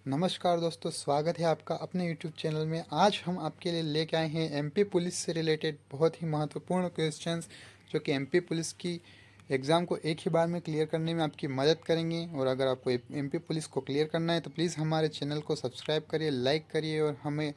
नमस्कार दोस्तों, स्वागत है आपका अपने YouTube चैनल में। आज हम आपके लिए लेके आए हैं एमपी पुलिस से रिलेटेड बहुत ही महत्वपूर्ण क्वेश्चंस, जो कि एमपी पुलिस की एग्ज़ाम को एक ही बार में क्लियर करने में आपकी मदद करेंगे। और अगर आपको एमपी पुलिस को क्लियर करना है तो प्लीज़ हमारे चैनल को सब्सक्राइब करिए, लाइक करिए और हमें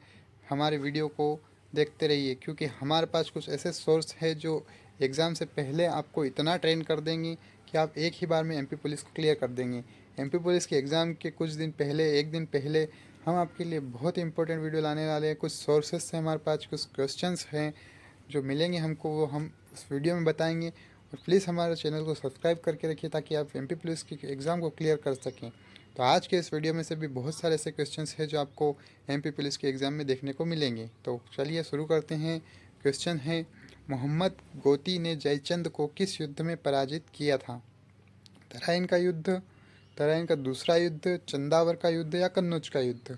हमारे वीडियो को देखते रहिए, क्योंकि हमारे पास कुछ ऐसे सोर्स है जो एग्ज़ाम से पहले आपको इतना ट्रेन कर देंगे कि आप एक ही बार में एमपी पुलिस को क्लियर कर देंगे। एमपी पुलिस के एग्ज़ाम के कुछ दिन पहले, एक दिन पहले, हम आपके लिए बहुत ही इंपॉर्टेंट वीडियो लाने वाले हैं। कुछ सोर्सेस से हमारे पास कुछ क्वेश्चंस हैं जो मिलेंगे हमको, वो हम उस वीडियो में बताएंगे। और प्लीज़ हमारे चैनल को सब्सक्राइब करके रखिए ताकि आप एमपी पुलिस की एग्ज़ाम को क्लियर कर सकें। तो आज के इस वीडियो में से भी बहुत सारे ऐसे क्वेश्चंस हैं जो आपको एमपी पुलिस के एग्ज़ाम में देखने को मिलेंगे। तो चलिए शुरू करते हैं। क्वेश्चन है, मोहम्मद गोती ने जयचंद को किस युद्ध में पराजित किया था? तराइन का युद्ध, तराइन का दूसरा युद्ध, चंदावर का युद्ध या कन्नौज का युद्ध?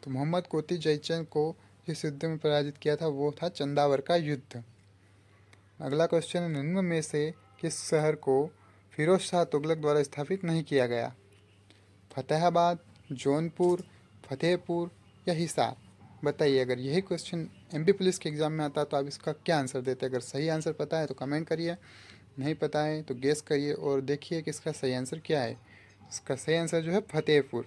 तो मोहम्मद गोती जयचंद को जिस युद्ध में पराजित किया था वो था चंदावर का युद्ध। अगला क्वेश्चन है, निम्न में से किस शहर को फिरोज शाह तुगलक द्वारा स्थापित नहीं किया गया? फतेहाबाद, जौनपुर, फतेहपुर या हिसार? बताइए। अगर यही क्वेश्चन एमपी पुलिस के एग्ज़ाम में आता तो आप इसका क्या आंसर देते? अगर सही आंसर पता है तो कमेंट करिए, नहीं पता है तो गेस करिए और देखिए कि इसका सही आंसर क्या है। इसका सही आंसर जो है फतेहपुर।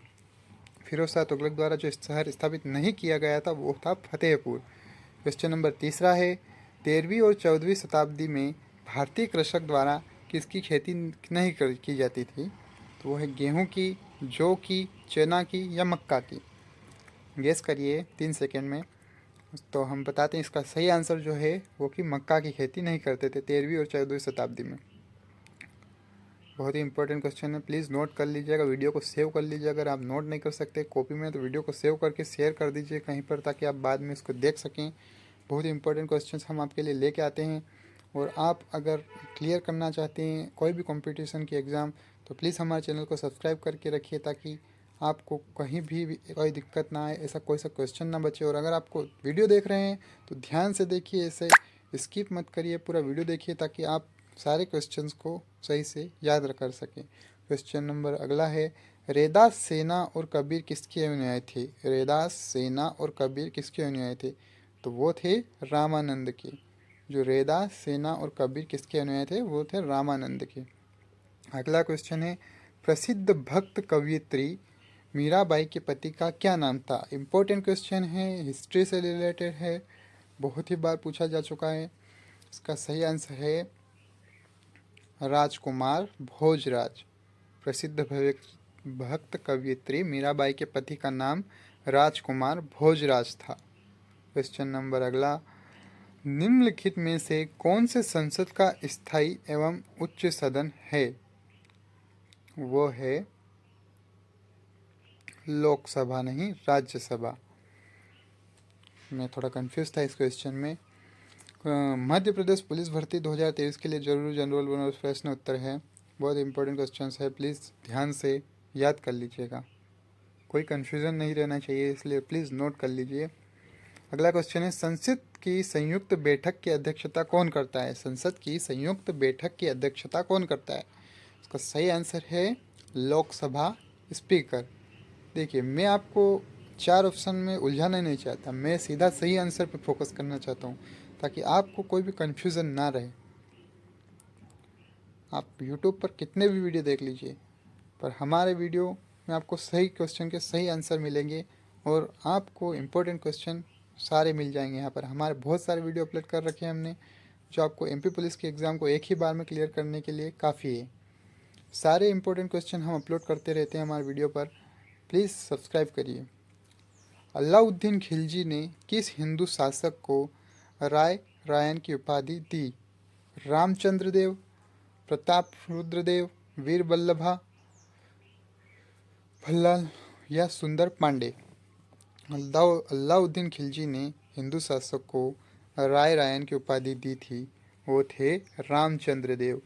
फिरोज शाह तुगलक द्वारा जो शहर स्थापित नहीं किया गया था वो था फतेहपुर। क्वेश्चन नंबर तीसरा है, 13वीं और 14वीं शताब्दी में भारतीय कृषक द्वारा किसकी खेती नहीं की जाती थी? तो वो है गेहूं की, जौ की, चना की या मक्का की? गेस करिए 3 सेकेंड में। तो हम बताते हैं इसका सही आंसर जो है वो कि मक्का की खेती नहीं करते थे 13वीं और 14वीं शताब्दी में। बहुत ही इंपॉर्टेंट क्वेश्चन है, प्लीज़ नोट कर लीजिएगा, वीडियो को सेव कर लीजिए। अगर आप नोट नहीं कर सकते कॉपी में तो वीडियो को सेव करके शेयर कर दीजिए कहीं पर, ताकि आप बाद में इसको देख सकें। बहुत ही इंपॉर्टेंट क्वेश्चन हम आपके लिए लेके आते हैं। और आप अगर क्लियर करना चाहते हैं कोई भी कंपटीशन की एग्ज़ाम तो प्लीज़ हमारे चैनल को सब्सक्राइब करके रखिए, ताकि आपको कहीं भी कोई दिक्कत ना आए, ऐसा कोई सा क्वेश्चन ना बचे। और अगर आपको वीडियो देख रहे हैं तो ध्यान से देखिए, ऐसे स्किप मत करिए, पूरा वीडियो देखिए ताकि आप सारे क्वेश्चंस को सही से याद कर सकें। क्वेश्चन नंबर अगला है, रेदास सेना और कबीर किसके अनुयायी थे? रेदास सेना और कबीर किसके अनुयायी थे? तो वो थे रामानंद के। जो रेदास सेना और कबीर किसके अनुयायी थे? वो थे रामानंद के। अगला क्वेश्चन है, प्रसिद्ध भक्त कवयित्री मीराबाई के पति का क्या नाम था? इम्पोर्टेंट क्वेश्चन है, हिस्ट्री से रिलेटेड है, बहुत ही बार पूछा जा चुका है। इसका सही आंसर है राजकुमार भोजराज। प्रसिद्ध भक्त कवयित्री मीराबाई के पति का नाम राजकुमार भोजराज था। क्वेश्चन नंबर अगला, निम्नलिखित में से कौन से संसद का स्थायी एवं उच्च सदन है? वो है लोकसभा, नहीं राज्यसभा। मैं थोड़ा कंफ्यूज था इस क्वेश्चन में। मध्य प्रदेश पुलिस भर्ती 2023 के लिए जरूरी जनरल बोनस प्रश्न उत्तर है। बहुत इंपॉर्टेंट क्वेश्चन है, प्लीज़ ध्यान से याद कर लीजिएगा, कोई कन्फ्यूज़न नहीं रहना चाहिए, इसलिए प्लीज़ नोट कर लीजिए। अगला क्वेश्चन है, संसद की संयुक्त बैठक की अध्यक्षता कौन करता है? संसद की संयुक्त बैठक की अध्यक्षता कौन करता है? इसका सही आंसर है लोकसभा स्पीकर। देखिए, मैं आपको 4 ऑप्शन में उलझाना नहीं चाहता, मैं सीधा सही आंसर पर फोकस करना चाहता हूँ ताकि आपको कोई भी कन्फ्यूज़न ना रहे। आप यूट्यूब पर कितने भी वीडियो देख लीजिए, पर हमारे वीडियो में आपको सही क्वेश्चन के सही आंसर मिलेंगे और आपको इम्पोर्टेंट क्वेश्चन सारे मिल जाएंगे। यहाँ पर हमारे बहुत सारे वीडियो अपलोड कर रखे हैं हमने, जो आपको एमपी पुलिस के एग्ज़ाम को एक ही बार में क्लियर करने के लिए काफ़ी है। सारे इंपॉर्टेंट क्वेश्चन हम अपलोड करते रहते हैं हमारे वीडियो पर, प्लीज़ सब्सक्राइब करिए। अलाउद्दीन खिलजी ने किस हिंदू शासक को राय रायन की उपाधि दी? रामचंद्र देव, प्रताप रुद्रदेव, वीर बल्लभा भल्लाल या सुंदर पांडे? अलाउद्दीन खिलजी ने हिंदू शासक को राय रायन की उपाधि दी थी, वो थे रामचंद्र देव।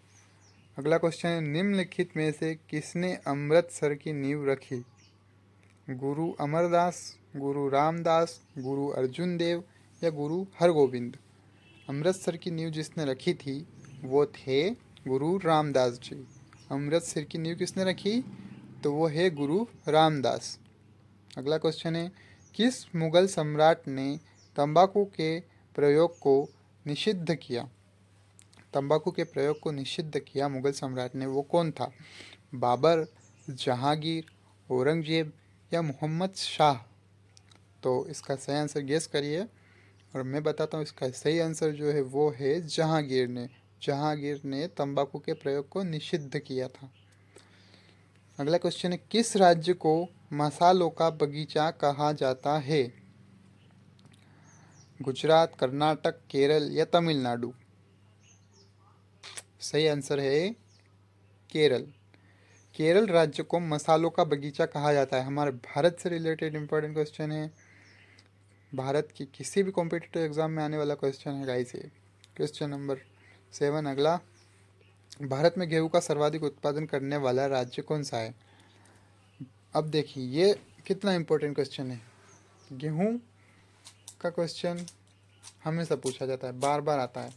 अगला क्वेश्चन है, निम्नलिखित में से किसने अमृतसर की नींव रखी? गुरु अमरदास, गुरु रामदास, गुरु अर्जुन देव या गुरु हरगोविंद? अमृतसर की नींव जिसने रखी थी वो थे गुरु रामदास जी। अमृतसर की नींव किसने रखी? तो वो है गुरु रामदास। अगला क्वेश्चन है, किस मुगल सम्राट ने तंबाकू के प्रयोग को निषिद्ध किया? तंबाकू के प्रयोग को निषिद्ध किया मुगल सम्राट ने, वो कौन था? बाबर, जहांगीर, औरंगजेब या मोहम्मद शाह? तो इसका सही आंसर गेस करिए और मैं बताता हूँ। इसका सही आंसर जो है वो है जहांगीर ने। जहांगीर ने तंबाकू के प्रयोग को निषिद्ध किया था। अगला क्वेश्चन है, किस राज्य को मसालों का बगीचा कहा जाता है? गुजरात, कर्नाटक, केरल या तमिलनाडु? सही आंसर है केरल। केरल राज्य को मसालों का बगीचा कहा जाता है। हमारे भारत से रिलेटेड इंपॉर्टेंट क्वेश्चन है, भारत की किसी भी कॉम्पिटिटिव एग्जाम में आने वाला क्वेश्चन है गाइस ये। क्वेश्चन नंबर 7 अगला, भारत में गेहूं का सर्वाधिक उत्पादन करने वाला राज्य कौन सा है? अब देखिए ये कितना इंपॉर्टेंट क्वेश्चन है। गेहूं का क्वेश्चन हमेशा पूछा जाता है, बार बार आता है।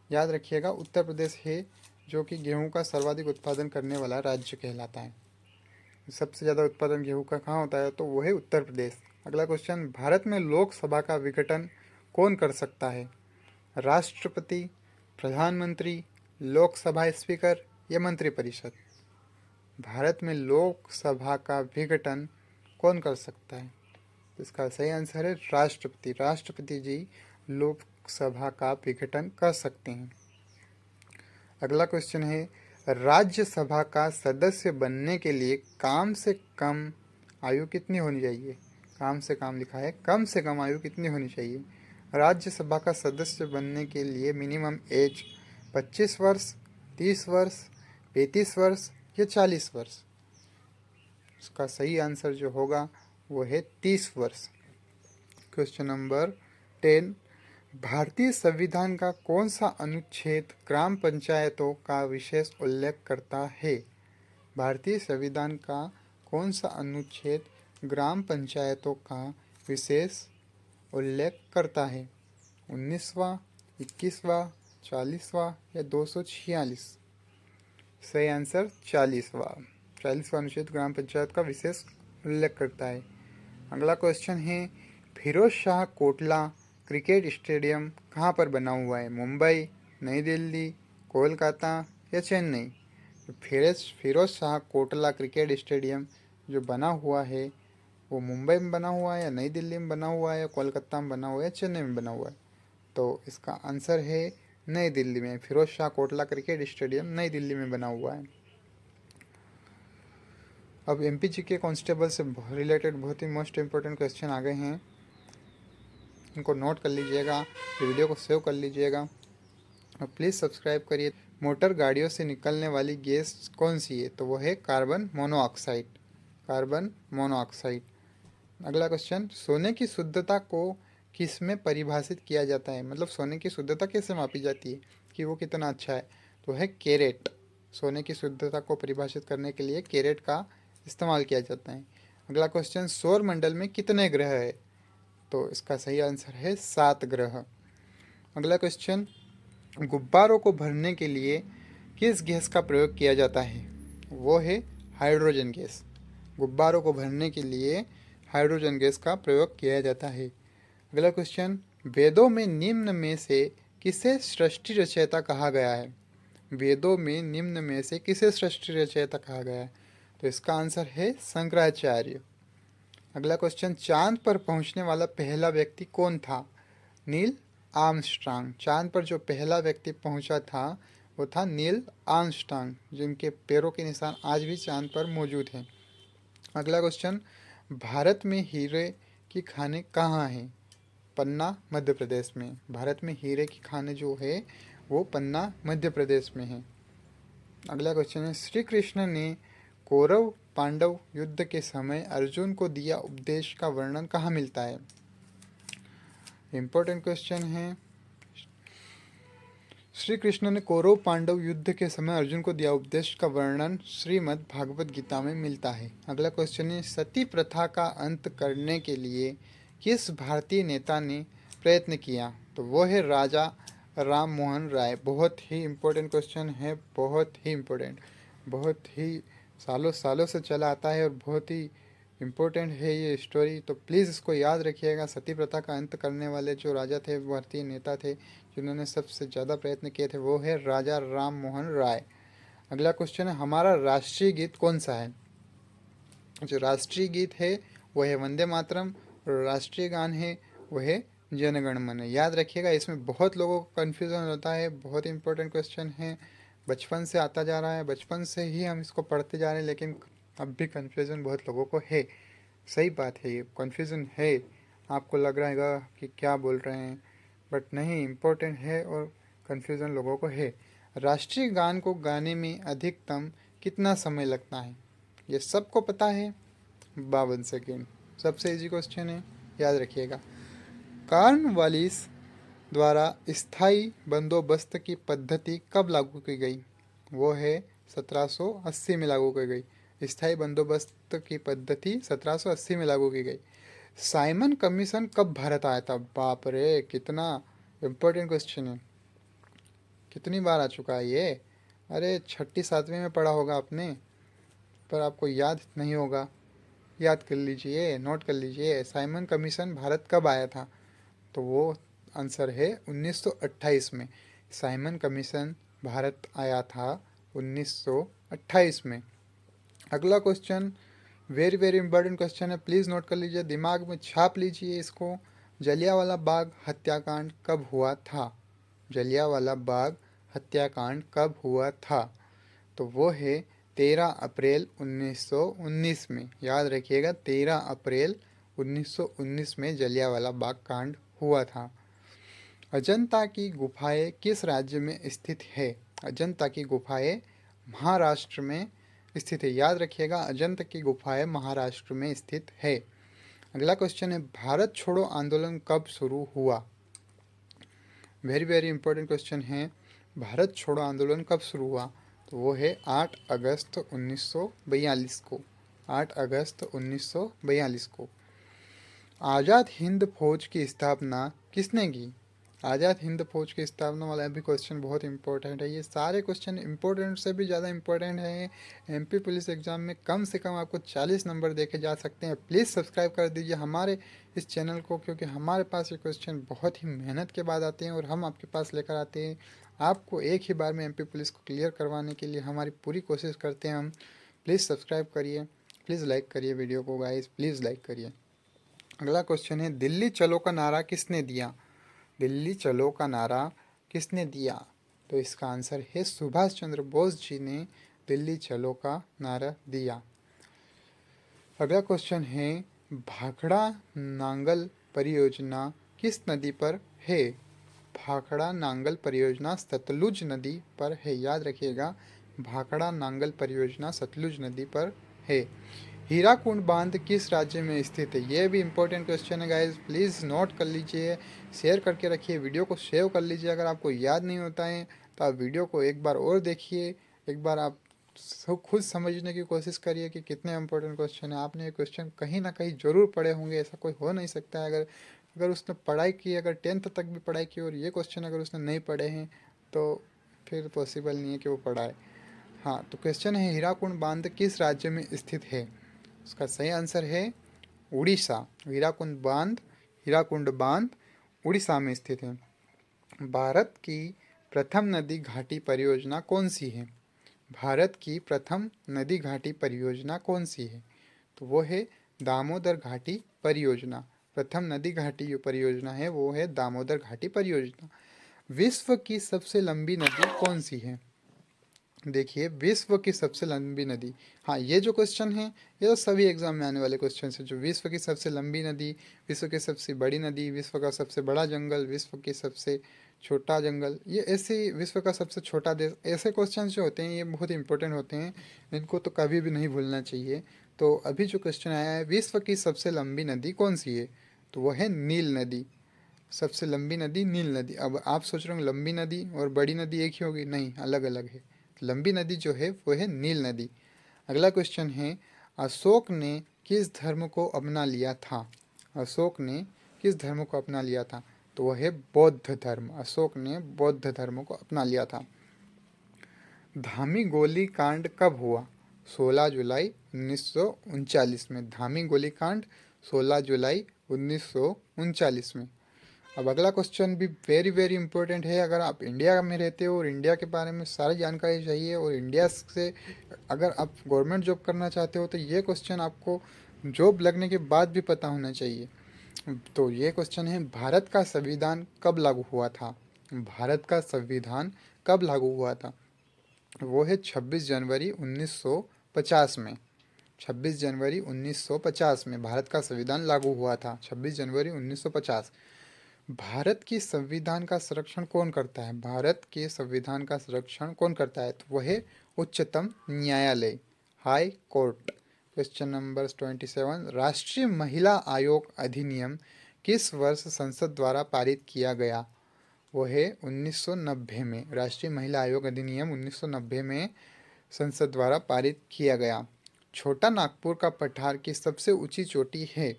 याद रखिएगा, उत्तर प्रदेश है जो कि गेहूं का सर्वाधिक उत्पादन करने वाला राज्य कहलाता है। सबसे ज़्यादा उत्पादन गेहूं का कहाँ होता है? तो वो है उत्तर प्रदेश। अगला क्वेश्चन, भारत में लोकसभा का विघटन कौन कर सकता है? राष्ट्रपति, प्रधानमंत्री, लोकसभा स्पीकर या मंत्रिपरिषद? भारत में लोकसभा का विघटन कौन कर सकता है? इसका सही आंसर है राष्ट्रपति। राष्ट्रपति जी लोकसभा का विघटन कर सकते हैं। अगला क्वेश्चन है, राज्यसभा का सदस्य बनने के लिए कम से कम आयु कितनी होनी चाहिए? कम से कम लिखा है, कम से कम आयु कितनी होनी चाहिए? राज्यसभा का सदस्य बनने के लिए मिनिमम एज 25 वर्ष, 30 वर्ष, 35 वर्ष या 40 वर्ष? इसका सही आंसर जो होगा वो है 30 वर्ष। क्वेश्चन नंबर 10, भारतीय संविधान का कौन सा अनुच्छेद ग्राम पंचायतों का विशेष उल्लेख करता है? भारतीय संविधान का कौन सा अनुच्छेद ग्राम पंचायतों का विशेष उल्लेख करता है? 19वां, 21वां, 40वां या 246? सही आंसर 40वां। 40वां अनुच्छेद ग्राम पंचायत का विशेष उल्लेख करता है। अगला क्वेश्चन है, फिरोज शाह कोटला क्रिकेट स्टेडियम कहाँ पर बना हुआ है? मुंबई, नई दिल्ली, कोलकाता या चेन्नई? फिरोज शाह कोटला क्रिकेट स्टेडियम जो बना हुआ है वो मुंबई में बना हुआ है या नई दिल्ली में बना हुआ है या कोलकाता में बना हुआ है या चेन्नई में बना हुआ है? तो इसका आंसर है नई दिल्ली में। फिरोज शाह कोटला क्रिकेट स्टेडियम नई दिल्ली में बना हुआ है। अब एमपीजी के कांस्टेबल से रिलेटेड बहुत ही मोस्ट इम्पोर्टेंट क्वेश्चन आ गए हैं, इनको नोट कर लीजिएगा, वीडियो को सेव कर लीजिएगा और प्लीज़ सब्सक्राइब करिए। मोटर गाड़ियों से निकलने वाली गैस कौन सी है? तो वो है कार्बन मोनोऑक्साइड। Carbon monoxide. अगला क्वेश्चन, सोने की शुद्धता को किस में परिभाषित किया जाता है? मतलब सोने की शुद्धता कैसे मापी जाती है कि वो कितना अच्छा है? तो है कैरेट। सोने की शुद्धता को परिभाषित करने के लिए कैरेट का इस्तेमाल किया जाता है। अगला क्वेश्चन, सौर मंडल में कितने ग्रह है? तो इसका सही आंसर है 7 ग्रह। अगला क्वेश्चन, गुब्बारों को भरने के लिए किस गैस का प्रयोग किया जाता है? वो है हाइड्रोजन गैस। गुब्बारों को भरने के लिए हाइड्रोजन गैस का प्रयोग किया जाता है। अगला क्वेश्चन, वेदों में निम्न में से किसे सृष्टि रचयिता कहा गया है? वेदों में निम्न में से किसे सृष्टि रचयिता कहा गया है? तो इसका आंसर है शंकराचार्य। अगला क्वेश्चन, चांद पर पहुंचने वाला पहला व्यक्ति कौन था? Neil Armstrong. चांद पर जो पहला व्यक्ति पहुंचा था वो था नील आर्मस्ट्रांग, जिनके पैरों के निशान आज भी चांद पर मौजूद हैं। अगला क्वेश्चन, भारत में हीरे की खानें कहाँ हैं? पन्ना मध्य प्रदेश में। भारत में हीरे की खानें जो है वो पन्ना मध्य प्रदेश में है। अगला क्वेश्चन है, श्री कृष्ण ने कौरव पांडव युद्ध के समय अर्जुन को दिया उपदेश का वर्णन कहाँ मिलता है? इंपॉर्टेंट क्वेश्चन है। श्री कृष्ण ने कौरव पांडव युद्ध के समय अर्जुन को दिया उपदेश का वर्णन श्रीमद् भागवत गीता में मिलता है। अगला क्वेश्चन है, सती प्रथा का अंत करने के लिए किस भारतीय नेता ने प्रयत्न किया? तो वो है राजा राम मोहन राय। बहुत ही इम्पोर्टेंट क्वेश्चन है, बहुत ही इम्पोर्टेंट, बहुत ही सालों सालों से चला आता है और बहुत ही इम्पोर्टेंट है ये स्टोरी, तो प्लीज़ इसको याद रखिएगा। सती प्रथा का अंत करने वाले जो राजा थे, भारतीय नेता थे जिन्होंने सबसे ज़्यादा प्रयत्न किए थे, वो है राजा राम मोहन राय। अगला क्वेश्चन है, हमारा राष्ट्रीय गीत कौन सा है? जो राष्ट्रीय गीत है वो है वंदे मातरम, और राष्ट्रीय गान है वो है जन गण मन। याद रखिएगा, इसमें बहुत लोगों को कन्फ्यूज़न होता है, बहुत इंपॉर्टेंट क्वेश्चन है, बचपन से आता जा रहा है, बचपन से ही हम इसको पढ़ते जा रहे हैं, लेकिन अब भी कन्फ्यूज़न बहुत लोगों को है। सही बात है, ये कन्फ्यूज़न है, आपको लग रहा है कि क्या बोल रहे हैं, बट नहीं, इम्पोर्टेंट है और कन्फ्यूज़न लोगों को है। राष्ट्रीय गान को गाने में अधिकतम कितना समय लगता है? ये सबको पता है, 52 सेकेंड। सबसे इजी क्वेश्चन है, याद रखिएगा। कॉर्नवालिस द्वारा स्थायी बंदोबस्त की पद्धति कब लागू की गई? वो है 1780 में लागू की गई। स्थायी बंदोबस्त की पद्धति 1780 में लागू की गई। साइमन कमीशन कब भारत आया था? बाप रे, कितना इम्पोर्टेंट क्वेश्चन है, कितनी बार आ चुका है ये। अरे छठी सातवीं में पढ़ा होगा आपने, पर आपको याद नहीं होगा। याद कर लीजिए, नोट कर लीजिए, साइमन कमीशन भारत कब आया था? तो वो आंसर है 1928 में। साइमन कमीशन भारत आया था 1928 में। अगला question very very important question है, प्लीज़ नोट कर लीजिए, दिमाग में छाप लीजिए इसको। जलियांवाला बाग हत्याकांड कब हुआ था? जलियांवाला बाग हत्याकांड कब हुआ था? तो वो है 13 अप्रैल 1919 में। याद रखिएगा, 13 अप्रैल 1919 में जलियांवाला बाग कांड हुआ था। अजंता की गुफाएं किस राज्य में स्थित है? अजंता की गुफाएं महाराष्ट्र में स्थित है। याद रखिएगा, अजंता की गुफाएं महाराष्ट्र में स्थित है। अगला क्वेश्चन है, भारत छोड़ो आंदोलन कब शुरू हुआ? वेरी वेरी इंपॉर्टेंट क्वेश्चन है, भारत छोड़ो आंदोलन कब शुरू हुआ? तो वो है 8 अगस्त 1942 को। 8 अगस्त 1942 को। आज़ाद हिंद फौज की स्थापना किसने की? आज़ाद हिंद फौज की स्थापना वाला भी क्वेश्चन बहुत इंपॉर्टेंट है। ये सारे क्वेश्चन इंपॉर्टेंट से भी ज़्यादा इंपॉर्टेंट है। एमपी पुलिस एग्ज़ाम में कम से कम आपको 40 नंबर देखे जा सकते हैं। प्लीज़ सब्सक्राइब कर दीजिए हमारे इस चैनल को, क्योंकि हमारे पास ये क्वेश्चन बहुत ही मेहनत के बाद आते हैं और हम आपके पास लेकर आते हैं। आपको एक ही बार में एमपी पुलिस को क्लियर करवाने के लिए हमारी पूरी कोशिश करते हैं हम। प्लीज़ सब्सक्राइब करिए, प्लीज़ लाइक करिए वीडियो को गाइस, प्लीज़ लाइक करिए। अगला क्वेश्चन है, दिल्ली चलो का नारा किसने दिया? दिल्ली चलो का नारा किसने दिया? तो इसका आंसर है सुभाष चंद्र बोस जी ने दिल्ली चलो का नारा दिया। अगला क्वेश्चन है, भाखड़ा नांगल परियोजना किस नदी पर है? भाखड़ा नांगल परियोजना सतलुज नदी पर है। याद रखिएगा, भाखड़ा नांगल परियोजना सतलुज नदी पर है। हीराकुंड बांध किस राज्य में स्थित है? ये भी इंपॉर्टेंट क्वेश्चन है गाइस, प्लीज़ नोट कर लीजिए, शेयर करके रखिए, वीडियो को सेव कर लीजिए। अगर आपको याद नहीं होता है तो आप वीडियो को एक बार और देखिए, एक बार आप खुद समझने की कोशिश करिए कि कितने इंपॉर्टेंट क्वेश्चन है। आपने ये क्वेश्चन कहीं ना कहीं ज़रूर पढ़े होंगे, ऐसा कोई हो नहीं सकता है। अगर अगर उसने पढ़ाई की, अगर 10th तक भी पढ़ाई की और ये क्वेश्चन अगर उसने नहीं पढ़े हैं तो फिर पॉसिबल नहीं है कि वो पढ़ाए। हाँ, तो क्वेश्चन है, हीराकुंड बांध किस राज्य में स्थित है? उसका सही आंसर है उड़ीसा। हीराकुंड बांध उड़ीसा में स्थित है। भारत की प्रथम नदी घाटी परियोजना कौन सी है? भारत की प्रथम नदी घाटी परियोजना कौन सी है? तो वो है दामोदर घाटी परियोजना। प्रथम नदी घाटी जो परियोजना है वो है दामोदर घाटी परियोजना। विश्व की सबसे लंबी नदी कौन सी है? देखिए, विश्व की सबसे लंबी नदी, हाँ ये जो क्वेश्चन है ये तो सभी एग्जाम में आने वाले क्वेश्चन है। जो विश्व की सबसे लंबी नदी, विश्व की सबसे बड़ी नदी, विश्व का सबसे बड़ा जंगल, विश्व की सबसे छोटा जंगल, ये ऐसे विश्व का सबसे छोटा देश, ऐसे क्वेश्चन जो होते हैं ये बहुत इंपॉर्टेंट होते हैं, इनको तो कभी भी नहीं भूलना चाहिए। तो अभी जो क्वेश्चन आया है, विश्व की सबसे लंबी नदी कौन सी है? तो वह है नील नदी। सबसे लंबी नदी नील नदी। अब आप सोच रहे हो लंबी नदी और बड़ी नदी एक ही होगी, नहीं, अलग अलग है। लंबी नदी जो है वो है नील नदी। अगला क्वेश्चन है, अशोक ने किस धर्म को अपना लिया था? अशोक ने किस धर्म को अपना लिया था? तो वह है बौद्ध धर्म। अशोक ने बौद्ध धर्म को अपना लिया था। धामी गोली कांड कब हुआ? 16 जुलाई 1939 में। धामी गोलीकांड 16 जुलाई 1939 में। अब अगला क्वेश्चन भी वेरी वेरी इंपॉर्टेंट है। अगर आप इंडिया में रहते हो और इंडिया के बारे में सारी जानकारी चाहिए और इंडिया से अगर आप गवर्नमेंट जॉब करना चाहते हो तो ये क्वेश्चन आपको जॉब लगने के बाद भी पता होना चाहिए। तो ये क्वेश्चन है, भारत का संविधान कब लागू हुआ था? भारत का संविधान कब लागू हुआ था? वो है 26 जनवरी 1950 में। 26 जनवरी 1950 में भारत का संविधान लागू हुआ था। 26 जनवरी 1950। भारत की संविधान का संरक्षण कौन करता है? भारत के संविधान का संरक्षण कौन करता है? तो वह है उच्चतम न्यायालय, हाई कोर्ट। क्वेश्चन नंबर 27, राष्ट्रीय महिला आयोग अधिनियम किस वर्ष संसद द्वारा पारित किया गया? वो है 1990 में। राष्ट्रीय महिला आयोग अधिनियम 1990 में संसद द्वारा पारित किया गया। छोटा नागपुर का पठार की सबसे ऊंची चोटी है?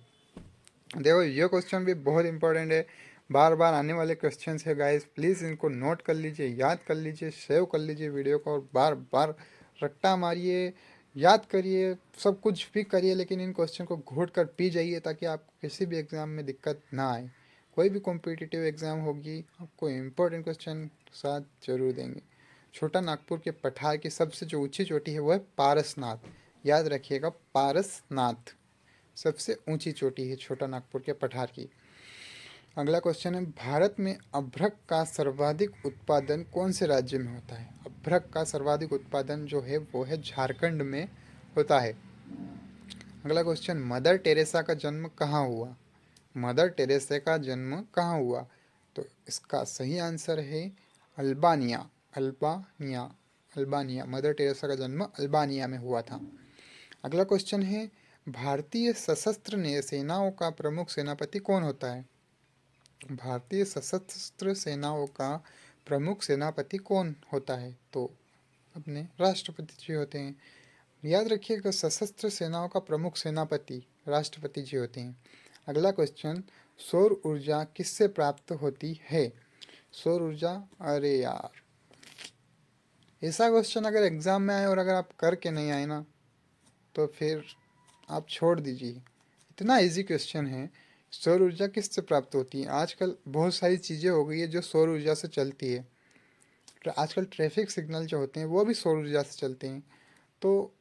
देखो ये क्वेश्चन भी बहुत इंपॉर्टेंट है, बार बार आने वाले क्वेश्चन है गाइस। प्लीज़ इनको नोट कर लीजिए, याद कर लीजिए, सेव कर लीजिए वीडियो को और बार बार रट्टा मारिए, याद करिए, सब कुछ भी करिए, लेकिन इन क्वेश्चन को घोट कर पी जाइए ताकि आपको किसी भी एग्ज़ाम में दिक्कत ना आए। कोई भी कॉम्पिटिटिव एग्ज़ाम होगी आपको इम्पोर्टेंट क्वेश्चन साथ जरूर देंगे। छोटा नागपुर के पठार की सबसे जो ऊंची चोटी है वो है पारसनाथ। याद रखिएगा, पारसनाथ सबसे ऊंची चोटी है छोटा नागपुर के पठार की। अगला क्वेश्चन है, भारत में अभ्रक का सर्वाधिक उत्पादन कौन से राज्य में होता है? अभ्रक का सर्वाधिक उत्पादन जो है वो है झारखंड में होता है। अगला क्वेश्चन, मदर टेरेसा का जन्म कहाँ हुआ? मदर टेरेसा का जन्म कहाँ हुआ? तो इसका सही आंसर है Albania. Albania, Albania. Mother Teresa का जन्म अल्बानिया में हुआ था। अगला क्वेश्चन है, भारतीय सशस्त्र सेनाओं का प्रमुख सेनापति कौन होता है? भारतीय सशस्त्र सेनाओं का प्रमुख सेनापति कौन होता है? तो अपने राष्ट्रपति जी होते हैं। याद रखिएगा, सशस्त्र सेनाओं का प्रमुख सेनापति राष्ट्रपति जी होते हैं। अगला क्वेश्चन, सौर ऊर्जा किससे प्राप्त होती है? सौर ऊर्जा, अरे यार ऐसा क्वेश्चन अगर एग्जाम में आए और अगर आप करके नहीं आए ना तो फिर आप छोड़ दीजिए। इतना इजी क्वेश्चन है। सौर ऊर्जा किससे प्राप्त होती है? आजकल बहुत सारी चीज़ें हो गई है जो सौर ऊर्जा से चलती है। आजकल ट्रैफिक सिग्नल जो होते हैं वो भी सौर ऊर्जा से चलते हैं। तो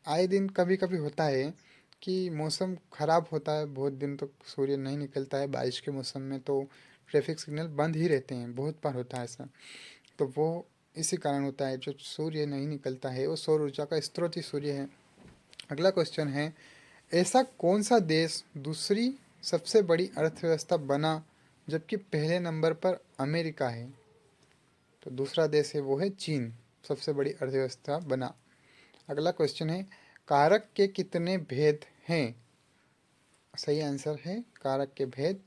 आए दिन कभी कभी होता है कि मौसम ख़राब होता है, बहुत दिन तक सूर्य नहीं निकलता है बारिश के मौसम में, तो ट्रैफिक सिग्नल बंद ही रहते हैं, बहुत बार होता है ऐसा। तो वो इसी कारण होता है, जो सूर्य नहीं निकलता है वो सौर ऊर्जा का स्रोत ही सूर्य है। अगला क्वेश्चन है, ऐसा कौन सा देश दूसरी सबसे बड़ी अर्थव्यवस्था बना जबकि पहले नंबर पर अमेरिका है? तो दूसरा देश है वो है चीन, सबसे बड़ी अर्थव्यवस्था बना। अगला क्वेश्चन है, कारक के कितने भेद हैं? सही आंसर है कारक के भेद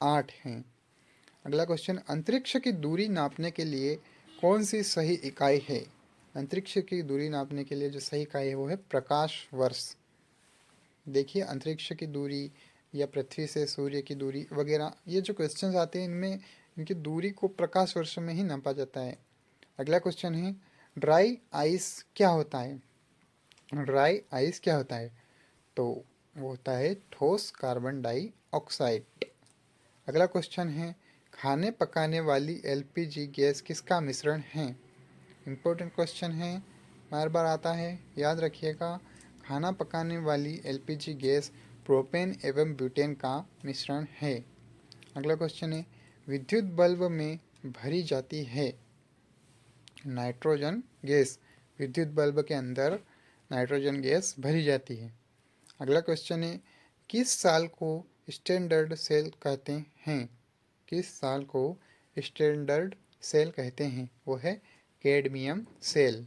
8 हैं। अगला क्वेश्चन, अंतरिक्ष की दूरी नापने के लिए कौन सी सही इकाई है? अंतरिक्ष की दूरी नापने के लिए जो सही इकाई है वो है प्रकाश वर्ष। देखिए, अंतरिक्ष की दूरी या पृथ्वी से सूर्य की दूरी वगैरह ये जो क्वेश्चंस आते हैं इनमें इनकी दूरी को प्रकाश वर्ष में ही नापा जाता है। अगला क्वेश्चन है, ड्राई आइस क्या होता है? ड्राई आइस क्या होता है? तो वो होता है ठोस कार्बन डाइऑक्साइड। अगला क्वेश्चन है, खाने पकाने वाली एलपीजी गैस किसका मिश्रण है? इम्पोर्टेंट क्वेश्चन है, बार बार आता है, याद रखिएगा। खाना पकाने वाली एलपीजी गैस प्रोपेन एवं ब्यूटेन का मिश्रण है। अगला क्वेश्चन है, विद्युत बल्ब में भरी जाती है नाइट्रोजन गैस। विद्युत बल्ब के अंदर नाइट्रोजन गैस भरी जाती है। अगला क्वेश्चन है, किस साल को स्टैंडर्ड सेल कहते हैं? किस साल को स्टैंडर्ड सेल कहते हैं? वो है कैडमियम सेल।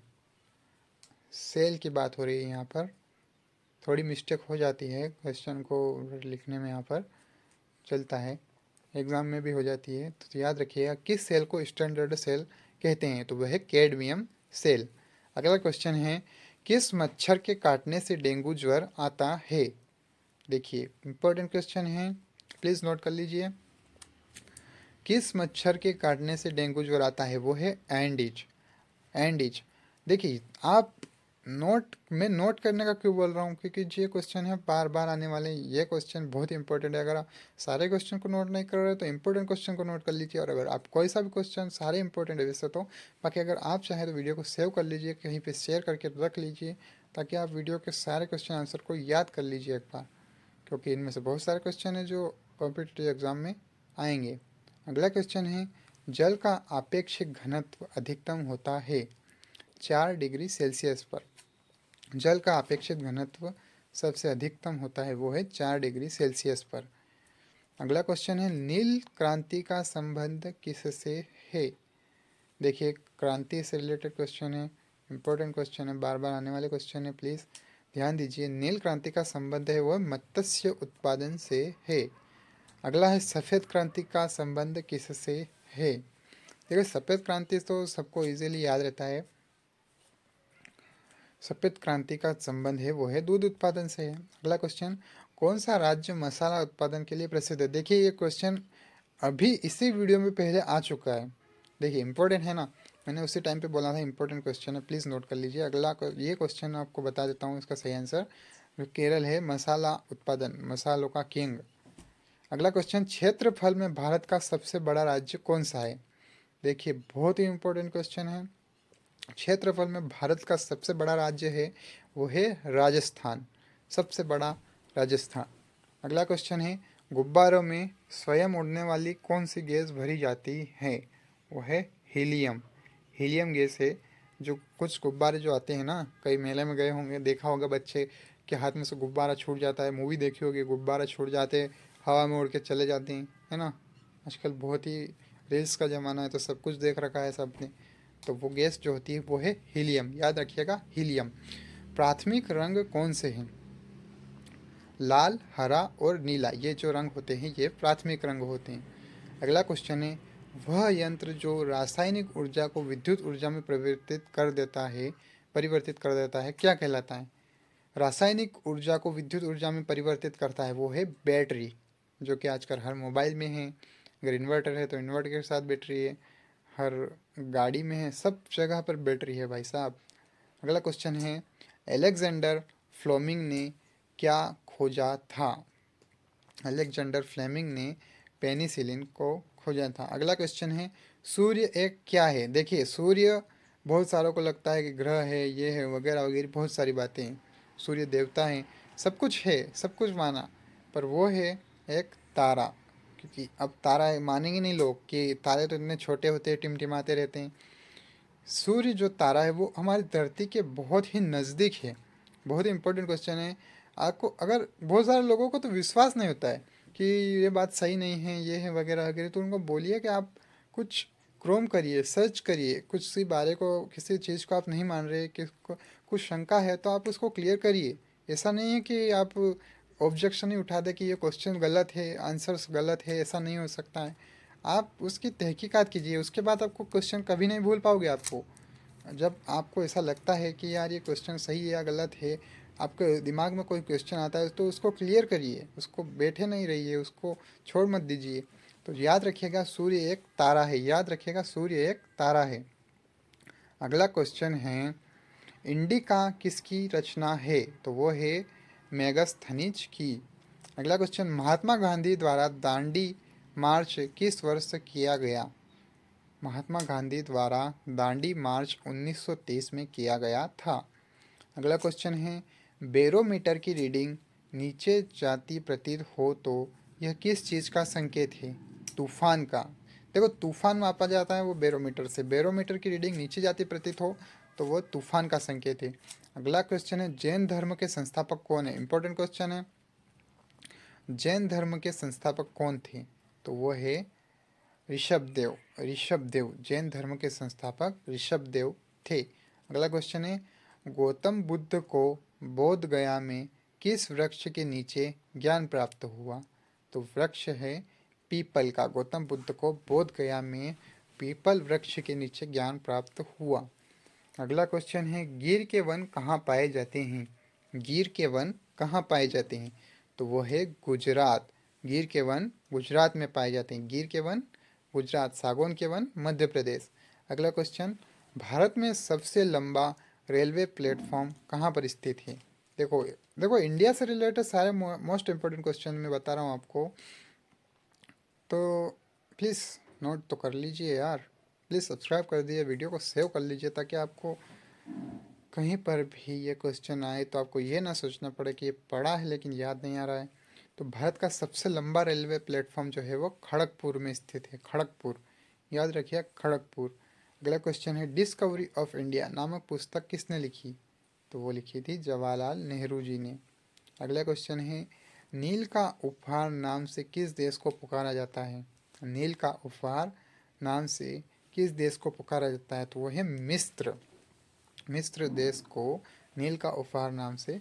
सेल की बात हो रही है यहाँ पर, थोड़ी मिस्टेक हो जाती है क्वेश्चन को लिखने में, यहाँ पर चलता है, एग्ज़ाम में भी हो जाती है। तो याद रखिएगा किस सेल को स्टैंडर्ड सेल कहते हैं, तो वह है कैडमियम सेल। अगला क्वेश्चन है, किस मच्छर के काटने से डेंगू ज्वर आता है? देखिए, इंपॉर्टेंट क्वेश्चन है, प्लीज़ नोट कर लीजिए। किस मच्छर के काटने से डेंगू ज्वर आता है? वो है एंडीज। एंडीज। देखिए, आप मैं नोट करने का क्यों बोल रहा हूँ, क्योंकि ये क्वेश्चन है बार बार आने वाले हैं। ये क्वेश्चन बहुत ही इंपॉर्टेंट है। अगर आप सारे क्वेश्चन को नोट नहीं कर रहे हो तो इंपॉर्टेंट क्वेश्चन को नोट कर लीजिए, और अगर आप कोई सा भी क्वेश्चन, सारे इंपॉर्टेंट है वैसे तो, बाकी अगर आप चाहें तो वीडियो को सेव कर लीजिए, कहीं पर शेयर करके रख लीजिए, ताकि आप वीडियो के सारे क्वेश्चन आंसर को याद कर लीजिए एक बार, क्योंकि इनमें से बहुत सारे क्वेश्चन हैं जो कॉम्पिटिटिव एग्जाम में आएंगे। अगला क्वेश्चन है, जल का आपेक्षिक घनत्व अधिकतम होता है 4 डिग्री सेल्सियस पर। जल का अपेक्षित घनत्व सबसे अधिकतम होता है, वो है 4 डिग्री सेल्सियस पर। अगला क्वेश्चन है, नील क्रांति का संबंध किससे है। देखिए, क्रांति से रिलेटेड क्वेश्चन है, इंपॉर्टेंट क्वेश्चन है, बार बार आने वाले क्वेश्चन है, प्लीज़ ध्यान दीजिए। नील क्रांति का संबंध है वह मत्स्य उत्पादन से है। अगला है, सफ़ेद क्रांति का संबंध किससे है। देखिए, सफ़ेद क्रांति तो सबको इजीली याद रहता है। सफ़ेद क्रांति का संबंध है वो है दूध उत्पादन से है। अगला क्वेश्चन, कौन सा राज्य मसाला उत्पादन के लिए प्रसिद्ध है। देखिए, ये क्वेश्चन अभी इसी वीडियो में पहले आ चुका है। देखिए, इंपॉर्टेंट है ना, मैंने उसी टाइम पे बोला था इंपॉर्टेंट क्वेश्चन है, प्लीज़ नोट कर लीजिए। अगला ये क्वेश्चन आपको बता देता हूँ इसका सही आंसर, जो केरल है मसाला उत्पादन, मसालों का किंग। अगला क्वेश्चन, क्षेत्रफल में भारत का सबसे बड़ा राज्य कौन सा है। देखिए, बहुत ही इंपॉर्टेंट क्वेश्चन है। क्षेत्रफल में भारत का सबसे बड़ा राज्य है वो है राजस्थान, सबसे बड़ा राजस्थान। अगला क्वेश्चन है, गुब्बारों में स्वयं उड़ने वाली कौन सी गैस भरी जाती है। वो है हीलियम। हीलियम गैस है। जो कुछ गुब्बारे जो आते हैं ना, कई मेले में गए होंगे, देखा होगा बच्चे के हाथ में से गुब्बारा छूट जाता है, मूवी देखी होगी, गुब्बारा छूट जाते हवा में उड़ के चले जाते हैं, है ना। आजकल बहुत ही रील्स का ज़माना है तो सब कुछ देख रखा है सबने। तो वो गैस जो होती है वो है हीलियम, याद रखिएगा, हीलियम। प्राथमिक रंग कौन से हैं। लाल, हरा और नीला, ये जो रंग होते हैं ये प्राथमिक रंग होते हैं। अगला क्वेश्चन है, वह यंत्र जो रासायनिक ऊर्जा को विद्युत ऊर्जा में परिवर्तित कर देता है क्या कहलाता है। रासायनिक ऊर्जा को विद्युत ऊर्जा में परिवर्तित करता है वो है बैटरी, जो कि आजकल हर मोबाइल में है। अगर इन्वर्टर है तो इन्वर्टर के साथ बैटरी है, हर गाड़ी में है, सब जगह पर बैटरी है भाई साहब। अगला क्वेश्चन है, एलेक्जेंडर फ्लेमिंग ने क्या खोजा था। अलेक्जेंडर फ्लेमिंग ने पेनिसिलिन को खोजा था। अगला क्वेश्चन है, सूर्य एक क्या है। देखिए, सूर्य बहुत सारों को लगता है कि ग्रह है, ये है, वगैरह वगैरह बहुत सारी बातें हैं। सूर्य देवता हैं, सब कुछ है, सब कुछ माना, पर वो है एक तारा। क्योंकि अब तारा है, मानेंगे नहीं लोग कि तारे तो इतने छोटे होते हैं, टिमटिमाते रहते हैं। सूर्य जो तारा है वो हमारी धरती के बहुत ही नज़दीक है। बहुत ही इंपॉर्टेंट क्वेश्चन है। आपको, अगर बहुत सारे लोगों को तो विश्वास नहीं होता है कि ये बात सही नहीं है, ये है वगैरह वगैरह, तो उनको बोलिए कि आप कुछ क्रोम करिए, सर्च करिए, कुछ सी बारे को, किसी चीज़ को आप नहीं मान रहे, कि कुछ शंका है तो आप उसको क्लियर करिए। ऐसा नहीं है कि आप ऑब्जेक्शन ही उठा दें कि ये क्वेश्चन गलत है, आंसर्स गलत है, ऐसा नहीं हो सकता है। आप उसकी तहकीकात कीजिए, उसके बाद आपको क्वेश्चन कभी नहीं भूल पाओगे। आपको जब आपको ऐसा लगता है कि यार ये क्वेश्चन सही है या गलत है, आपके दिमाग में कोई क्वेश्चन आता है तो उसको क्लियर करिए, उसको बैठे नहीं रहिए, उसको छोड़ मत दीजिए। तो याद रखिएगा, सूर्य एक तारा है, याद रखिएगा, सूर्य एक तारा है। अगला क्वेश्चन है, इंडिका किसकी रचना है। तो वो है मेगास्थनीज की। अगला क्वेश्चन, महात्मा गांधी द्वारा दांडी मार्च किस वर्ष किया गया। महात्मा गांधी द्वारा दांडी मार्च 1923 में किया गया था। अगला क्वेश्चन है, बैरोमीटर की रीडिंग नीचे जाती प्रतीत हो तो यह किस चीज़ का संकेत है। तूफान का। देखो, तूफान मापा जाता है वो बैरोमीटर से, बैरोमीटर की रीडिंग नीचे जाती प्रतीत हो तो वो तूफान का संकेत है। अगला क्वेश्चन है, जैन धर्म के संस्थापक कौन है। इंपॉर्टेंट क्वेश्चन है, जैन धर्म के संस्थापक कौन थे। तो वो है ऋषभदेव। ऋषभदेव, जैन धर्म के संस्थापक ऋषभदेव थे। अगला क्वेश्चन है, गौतम बुद्ध को बोध गया में किस वृक्ष के नीचे ज्ञान प्राप्त हुआ। तो वृक्ष है पीपल का। गौतम बुद्ध को बोध गया में पीपल वृक्ष के नीचे ज्ञान प्राप्त हुआ। अगला क्वेश्चन है, गिर के वन कहाँ पाए जाते हैं। गिर के वन कहाँ पाए जाते हैं। तो वो है गुजरात। गिर के वन गुजरात में पाए जाते हैं। गिर के वन गुजरात, सागौन के वन मध्य प्रदेश। अगला क्वेश्चन, भारत में सबसे लंबा रेलवे प्लेटफॉर्म कहाँ पर स्थित है? देखो देखो, इंडिया से रिलेटेड सारे मोस्ट इम्पोर्टेंट क्वेश्चन मैं बता रहा हूँ आपको, तो प्लीज़ नोट तो कर लीजिए यार। प्लीज़ सब्सक्राइब कर दीजिए, वीडियो को सेव कर लीजिए, ताकि आपको कहीं पर भी ये क्वेश्चन आए तो आपको ये ना सोचना पड़े कि ये पढ़ा है लेकिन याद नहीं आ रहा है। तो भारत का सबसे लंबा रेलवे प्लेटफॉर्म जो है वो खड़गपुर में स्थित है। खड़गपुर, याद रखिए, खड़गपुर। अगला क्वेश्चन है, डिस्कवरी ऑफ इंडिया नामक पुस्तक किसने लिखी? तो वो लिखी थी जवाहरलाल नेहरू जी ने। अगला क्वेश्चन है, नील का उपहार नाम से किस देश को पुकारा जाता है? नील का उपहार नाम से किस देश को पुकारा जाता है? तो वो है मिस्र। मिस्र देश को नील का उपहार नाम से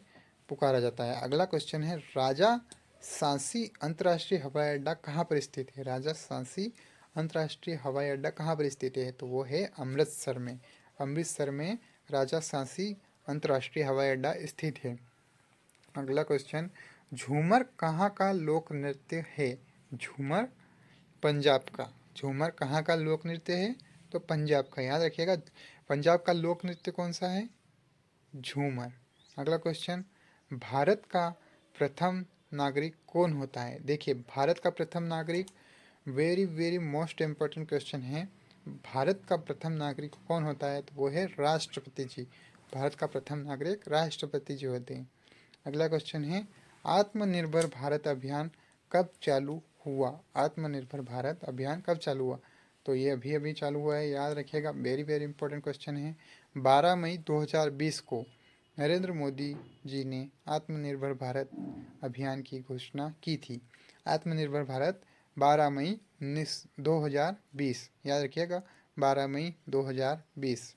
पुकारा जाता है। अगला क्वेश्चन है, राजा सांसी अंतर्राष्ट्रीय हवाई अड्डा कहाँ पर स्थित है? राजा सांसी अंतर्राष्ट्रीय हवाई अड्डा कहाँ पर स्थित है? तो वो है अमृतसर में। अमृतसर में राजा सांसी अंतर्राष्ट्रीय हवाई अड्डा स्थित है। अगला क्वेश्चन, झूमर कहाँ का लोक नृत्य है? झूमर पंजाब का। झूमर कहाँ का लोक नृत्य है? तो पंजाब का, याद रखिएगा। पंजाब का लोक नृत्य कौन सा है? झूमर। अगला क्वेश्चन, भारत का प्रथम नागरिक कौन होता है? देखिए, भारत का प्रथम नागरिक, very very most important question है। भारत का प्रथम नागरिक कौन होता है? तो वो है राष्ट्रपति जी। भारत का प्रथम नागरिक राष्ट्रपति जी होते हैं। अगला क्वेश्चन है, आत्मनिर्भर भारत अभियान कब चालू हुआ? आत्मनिर्भर भारत अभियान कब चालू हुआ? तो ये अभी अभी चालू हुआ है, याद रखिएगा। वेरी वेरी इंपॉर्टेंट क्वेश्चन है। 12 मई 2020 को नरेंद्र मोदी जी ने आत्मनिर्भर भारत अभियान की घोषणा की थी। आत्मनिर्भर भारत 12 मई 2020, याद रखिएगा, 12 मई 2020।